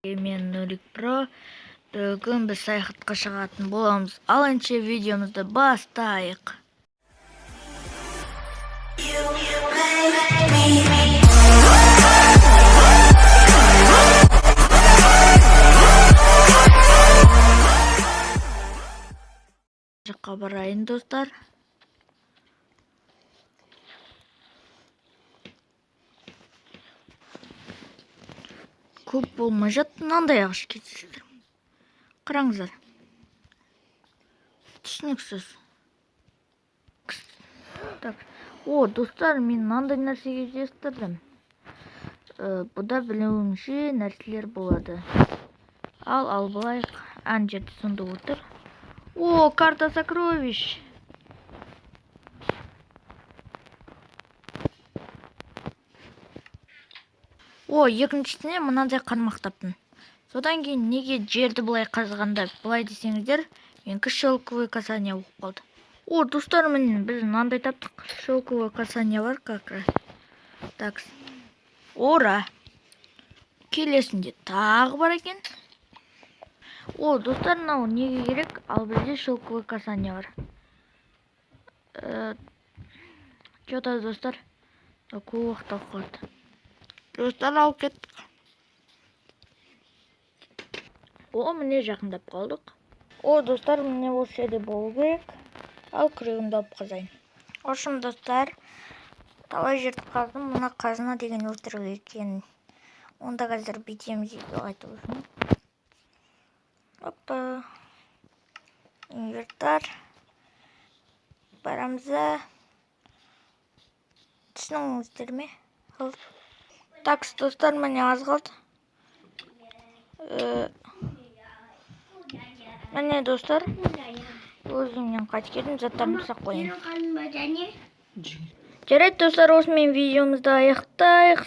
Мен Нурик Про. Бүгін біз саяхатқа шығатын боламыз. Алыншы видеомызды бастайық. Жаққа барайын, достар. Көп болмай жатты, мынандай ағаш кетсіздер. Қараңыздар. Түсініксіз. Так. Достар, мен мынандай нәрсеге жестірдім. Бұда білуімше нәрселер болады. Ал былайық. Ан жерде сонда отыр. Карта сокровищ. Екіншісіне мынандай қармақ таптым. Содан кейін неге жерді бұлай қазғанда бұлай десеңіздер, менікі шелковое касание болып қалды. Достар, біз мынандай таптық. Шелковое касание бар как раз. Так. Ора. Келесінде тағы бар екен. Достар, мынау неге керек? Ал бізде шелковое касание бар. Что-то, достар, көп уақыт қалды. Достар, алып кеттік. Міне жақындап қалдық. Достар, міне осы жерде болу керек. Ал күрегімді алып қазайын. Достар, талай жерді қаздым. Мына қазына деген өлтірік екен. Онда қазір битеміз дейді айтып отырмын. Инвертар. Барамызда. Түсініңіздер ме? Так, достар, міне аз қалды. Міне, достар, өзімнен қайтып келдім, заттарымды сақ қойын. Жарайды, достар, осымен видеомызды аяқтайық.